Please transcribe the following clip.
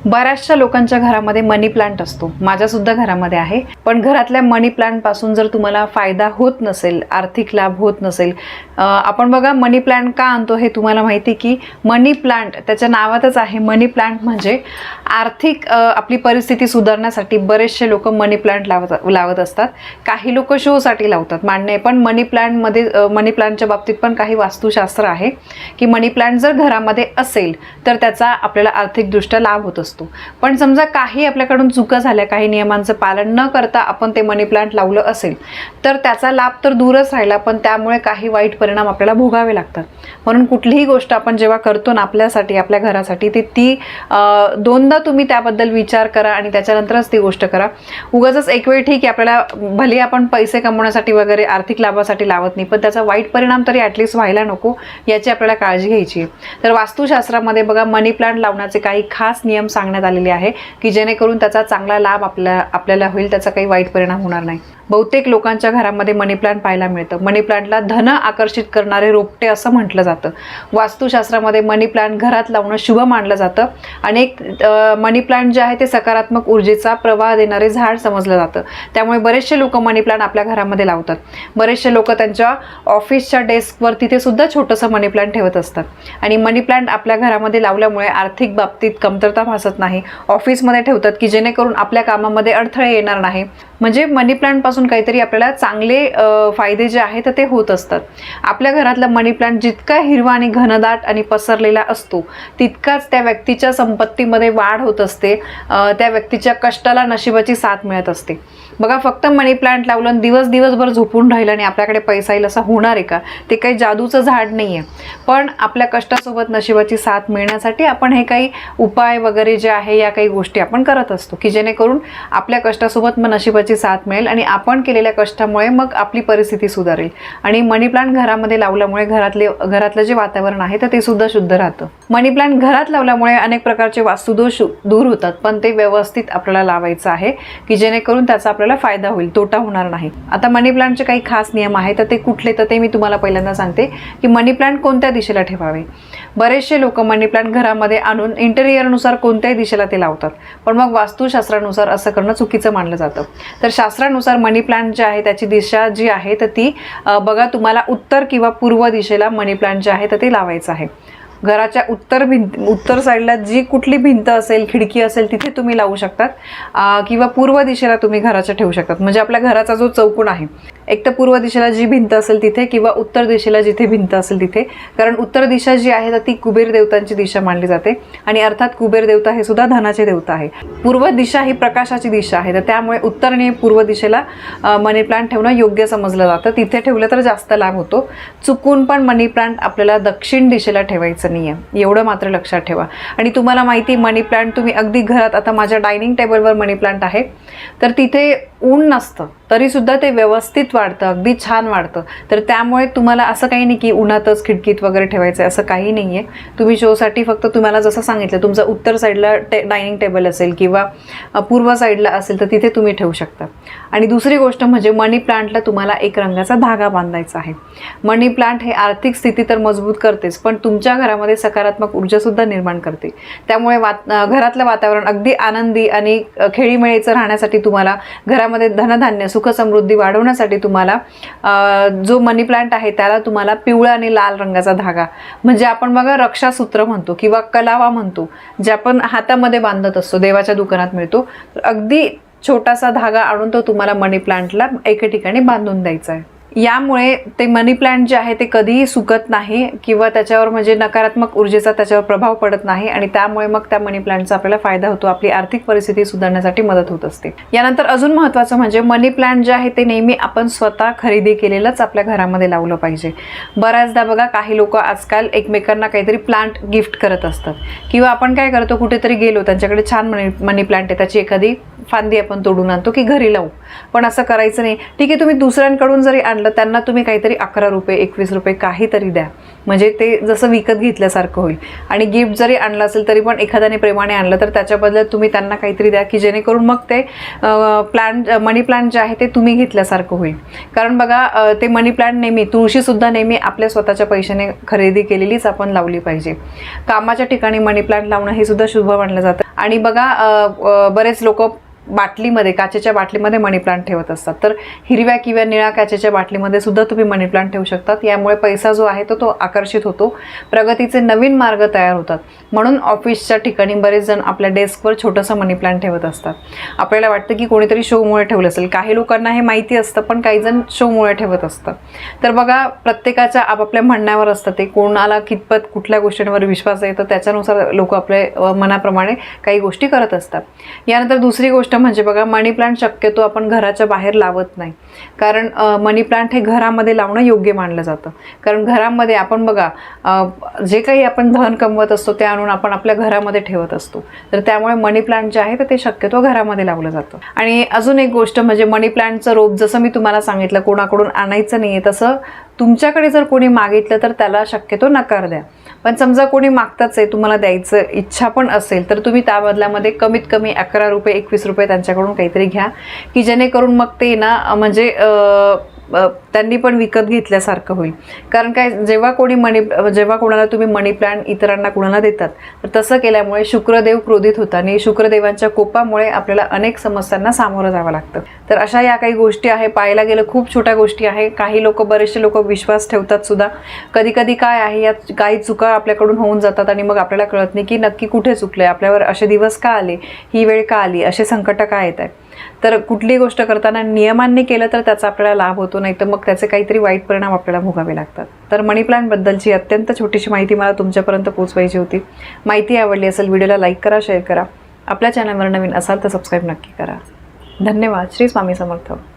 बऱ्याचशा लोकांच्या घरामध्ये मनी प्लांट असतो, माझ्यासुद्धा घरामध्ये आहे. पण घरातल्या मनी प्लांटपासून जर तुम्हाला फायदा होत नसेल, आर्थिक लाभ होत नसेल, आपण बघा मनी प्लांट का आणतो हे तुम्हाला माहिती की मनी प्लांट त्याच्या नावातच आहे. मनी प्लांट म्हणजे आर्थिक आपली परिस्थिती सुधारण्यासाठी बरेचसे लोक मनी प्लांट लावत असतात. काही लोक शोसाठी लावतात, मान्य आहे. पण मनी प्लांटच्या बाबतीत पण काही वास्तुशास्त्र आहे की मनी प्लांट जर घरामध्ये असेल तर त्याचा आपल्याला आर्थिकदृष्ट्या लाभ होत असतो. पण समजा काही आपल्याकडून चुका झाल्या, काही नियमांचं पालन न करता आपण ते मनी प्लांट लावलं असेल तर त्याचा लाभ तर दूरच राहिला, पण त्यामुळे काही वाईट परिणाम आपल्याला भोगावे लागतात. म्हणून कुठलीही गोष्ट आपण जेव्हा करतो ना आपल्यासाठी, आपल्या घरासाठी, ती दोनदा तुम्ही त्याबद्दल विचार करा आणि त्याच्यानंतरच ती गोष्ट करा. उगाच एक वेळ ठीक आहे, आपल्याला भले आपण पैसे कमवण्यासाठी वगैरे आर्थिक लाभासाठी लावत नाही, पण त्याचा वाईट परिणाम तरी ॲटलिस्ट व्हायला नको याची आपल्याला काळजी घ्यायची आहे. तर वास्तुशास्त्रामध्ये बघा मनी प्लांट लावण्याचे काही खास नियम सांगण्यात आलेले आहे की जेणेकरून त्याचा चांगला लाभ आपल्याला होईल, त्याचा काही वाईट परिणाम होणार नाही. बहुतेक लोकांच्या घरामध्ये मनी प्लांट पाहायला मिळतं. मनी प्लांटला धन आकर्षित करणारे रोपटे असं म्हटलं जातं. वास्तुशास्त्रामध्ये मनी प्लांट घरात लावणं शुभ मानलं जातं. अनेक मनी प्लांट जे आहे ते सकारात्मक ऊर्जेचा प्रवाह देणारे झाड समजलं जातं. त्यामुळे बरेचसे लोक मनी प्लांट आपल्या घरामध्ये लावतात. बरेचसे लोक त्यांच्या ऑफिसच्या डेस्कवर तिथे सुद्धा छोटंसं मनी प्लांट ठेवत असतात. आणि मनी प्लांट आपल्या घरामध्ये लावल्यामुळे आर्थिक बाबतीत कमतरता भासत नाही. ऑफिसमध्ये ठेवतात की जेणेकरून आपल्या कामामध्ये अडथळे येणार नाही. म्हणजे मनी प्लांटपासून काहीतरी आपल्याला चांगले फायदे जे आहेत ते होत असतात. आपल्या घरातला मनी प्लांट जितका हिरवा आणि घनदाट आणि पसरलेला असतो तितकाच त्या व्यक्तीच्या संपत्तीमध्ये वाढ होत असते. त्या व्यक्तीच्या कष्टाला नशिबाची साथ मिळत असते. बघा, फक्त मनी प्लांट लावलं दिवसभर झोपून राहिलं आणि आपल्याकडे पैसा येईल असं होणार आहे का? ते काही जादूचं झाड नाही आहे. पण आपल्या कष्टासोबत नशिबाची साथ मिळण्यासाठी आपण हे काही उपाय वगैरे जे आहे या काही गोष्टी आपण करत असतो की जेणेकरून आपल्या कष्टासोबत मग नशिबाची साथ मिळेल आणि आपण केलेल्या कष्टामुळे मग आपली परिस्थिती सुधारेल. आणि मनी प्लांट घरामध्ये लावल्यामुळे घरातलं जे वातावरण आहे तर ते सुद्धा शुद्ध राहतं. मनी प्लांट घरात लावल्यामुळे अनेक प्रकारचे वास्तुदोष दूर होतात, पण ते व्यवस्थित आपल्याला लावायचं आहे की जेणेकरून त्याचा आपल्याला फायदा होईल, तोटा होणार नाही. आता मनी प्लांटचे काही खास नियम आहेत, तर ते कुठले तर ते मी तुम्हाला पहिल्यांदा सांगते की मनी प्लांट कोणत्या दिशेला ठेवावे. बरेचसे लोक मनी प्लांट घरामध्ये आणून इंटेरियरनुसार कोणत्याही दिशेला ते लावतात, पण मग वास्तुशास्त्रानुसार असं करणं चुकीचं मानलं जातं. तर शास्त्रानुसार मनी प्लांट जे आहे त्याची दिशा जी आहे तर ती बघा, तुम्हाला उत्तर किंवा पूर्व दिशेला मनी प्लांट जे आहे तर ते लावायचं आहे. घराच्या उत्तर साईडला जी कुठली भिंत असेल, खिडकी असेल तिथे तुम्ही लावू शकतात, किंवा पूर्व दिशेला तुम्ही घराच्या ठेवू शकतात. म्हणजे आपल्या घराचा जो चौकोन आहे, एक तर पूर्व दिशेला जी भिंत असेल तिथे किंवा उत्तर दिशेला जिथे भिंत असेल तिथे. कारण उत्तर दिशा जी आहे तर ती कुबेर देवतांची दिशा मानली जाते आणि अर्थात कुबेर देवता हे सुद्धा धनाचे देवता आहे. पूर्व दिशा ही प्रकाशाची दिशा आहे, तर त्यामुळे उत्तर आणि पूर्व दिशेला मनी प्लांट ठेवणं योग्य समजलं जातं. तिथे ठेवलं तर जास्त लाभ होतो. चुकून पण मनी प्लांट आपल्याला दक्षिण दिशेला ठेवायचं नाही आहे, एवढं मात्र लक्षात ठेवा. आणि तुम्हाला माहिती, मनी प्लांट तुम्ही अगदी घरात, आता माझ्या डायनिंग टेबलवर मनी प्लांट आहे तर तिथे ऊन नसतं तरीसुद्धा ते व्यवस्थित वाढतं, अगदी छान वाढतं. तर त्यामुळे तुम्हाला असं काही नाही की उन्हातच खिडकीत वगैरे ठेवायचं आहे, असं काही नाही आहे. तुम्ही शोसाठी फक्त तुम्हाला जसं सांगितलं, तुमचं उत्तर साईडला डायनिंग टेबल असेल किंवा पूर्व साईडला असेल तर तिथे तुम्ही ठेवू शकता. आणि दुसरी गोष्ट म्हणजे मनी प्लांटला तुम्हाला एक रंगाचा धागा बांधायचा आहे. मनी प्लांट हे आर्थिक स्थिती तर मजबूत करतेच, पण तुमच्या घरामध्ये सकारात्मक ऊर्जासुद्धा निर्माण करते. त्यामुळे घरातलं वातावरण अगदी आनंदी आणि खेळीमेळीचं राहण्यासाठी तुम्हाला घरामध्ये धनधान्य सुखसमृद्धी वाढवण्यासाठी तुम्हाला जो मनी प्लांट आहे त्याला तुम्हाला पिवळा आणि लाल रंगाचा धागा, म्हणजे आपण बघा रक्षासूत्र म्हणतो किंवा कलावा म्हणतो, जे आपण हातामध्ये बांधत असतो, देवाच्या दुकानात मिळतो. तर अगदी छोटासा धागा आणून तो तुम्हाला मनी प्लांटला एके ठिकाणी बांधून द्यायचा आहे. यामुळे ते मनी प्लांट जे आहे ते कधीही सुकत नाही किंवा त्याच्यावर म्हणजे नकारात्मक ऊर्जेचा त्याच्यावर प्रभाव पडत नाही आणि त्यामुळे मग त्या मनी प्लांटचा आपल्याला फायदा होतो. आपली आर्थिक परिस्थिती सुधारण्यासाठी मदत होत असते. यानंतर अजून महत्त्वाचं म्हणजे मनी प्लांट जे आहे ते नेहमी आपण स्वतः खरेदी केलेलंच आपल्या घरामध्ये लावलं पाहिजे. बऱ्याचदा बघा, काही लोक आजकाल एकमेकांना काहीतरी प्लांट गिफ्ट करत असतात किंवा आपण काय करतो, कुठेतरी गेलो त्यांच्याकडे छान मनी प्लांट आहे, त्याची एखादी फांदी आपण तोडून आणतो की घरी लावू, पण असं करायचं नाही. ठीक आहे, तुम्ही दुसऱ्यांकडून जरी आणलं त्यांना तुम्ही काहीतरी 11 रुपये 21 रुपये काहीतरी द्या, म्हणजे ते जसं विकत घेतल्यासारखं होईल. आणि गिफ्ट जरी आणलं असेल तरी पण एखाद्याने प्रेमाने आणलं तर त्याच्या बदल्यात तुम्ही त्यांना काहीतरी द्या, की जेणेकरून मग ते मनी प्लांट जे आहे ते तुम्ही घेतल्यासारखं होईल. कारण बघा ते मनी प्लांट नेहमी, तुळशीसुद्धा नेहमी आपल्या स्वतःच्या पैशाने खरेदी केलेलीच आपण लावली पाहिजे. कामाच्या ठिकाणी मनी प्लांट लावणं हे सुद्धा शुभ मानलं जातं. आणि बघा बरेच लोक बाटलीमध्ये, काचेच्या बाटलीमध्ये मनी प्लांट ठेवत असतात, तर हिरव्या किंवा निळ्या काचेच्या बाटलीमध्ये सुद्धा तुम्ही मनी प्लांट ठेवू शकतात. यामुळे पैसा जो आहे तो आकर्षित होतो, प्रगतीचे नवीन मार्ग तयार होतात. म्हणून ऑफिसच्या ठिकाणी बरेच जण आपल्या डेस्कवर छोटंसं मनी प्लांट ठेवत असतात. आपल्याला वाटतं की कोणीतरी शोमुळे ठेवलं असेल, काही लोकांना हे माहिती असतं पण काही जण शोमुळे ठेवत असतात. तर बघा प्रत्येकाच्या आपापल्या म्हणण्यावर असतं, ते कोणाला कितपत कुठल्या गोष्टींवर विश्वास येतो त्याच्यानुसार लोक आपल्या मनाप्रमाणे काही गोष्टी करत असतात. यानंतर दुसरी गोष्ट म्हणजे बघा मनी प्लांट शक्यतो आपण घराच्या बाहेर लावत नाही, कारण मनी प्लांट हे घरामध्ये लावणं योग्य मानलं जातं. कारण घरामध्ये आपण बघा जे काही आपण धन कमवत असतो ते आणून आपण आपल्या घरामध्ये ठेवत असतो, तर त्यामुळे मनी प्लांट जे आहे ते शक्यतो घरामध्ये लावलं जातं. आणि अजून एक गोष्ट म्हणजे मनी प्लांटचं रोप जसं मी तुम्हाला सांगितलं कोणाकडून आणायचं नाही आहे, तसं तुमच्याकडे जर कोणी मागितलं तर त्याला शक्यतो नकार द्या. पण समजा कोणी मागताच आहे, तुम्हाला द्यायचं इच्छा पण असेल तर तुम्ही त्या बदल्यामध्ये कमीत कमी 11 रुपये 21 रुपये त्यांच्याकडून काहीतरी घ्या, की जेणेकरून मग ते ना म्हणजे त्यांनी पण विकत घेतल्यासारखं होईल. कारण काय, जेव्हा कोणाला तुम्ही मनी प्लांट इतरांना कोणाला देतात तर तसं केल्यामुळे शुक्रदेव क्रोधित होतात आणि शुक्रदेवांच्या कोपामुळे आपल्याला अनेक समस्यांना सामोरं जावं लागतं. तर अशा या काही गोष्टी आहे, पाहायला गेलं खूप छोट्या गोष्टी आहे. काही लोक, बरेचसे लोक विश्वास ठेवतात सुद्धा. कधी कधी काय आहे, यात काही चुका आपल्याकडून होऊन जातात आणि मग आपल्याला कळत नाही की नक्की कुठे चुकलंय, आपल्यावर असे दिवस का आले, ही वेळ का आली, असे संकट का येत आहे. तर कुठली गोष्ट करताना नियमांनी केलं तर त्याचा आपल्याला लाभ होतो, नाही तर मग त्याचे काहीतरी वाईट परिणाम आपल्याला भोगावे लागतात. तर मनी प्लांटबद्दलची अत्यंत छोटीशी माहिती मला तुमच्यापर्यंत पोहोचवायची होती. माहिती आवडली असेल व्हिडिओला लाईक करा, शेअर करा. आपल्या चॅनलवर नवीन असाल तर सबस्क्राईब नक्की करा. धन्यवाद. श्री स्वामी समर्थ.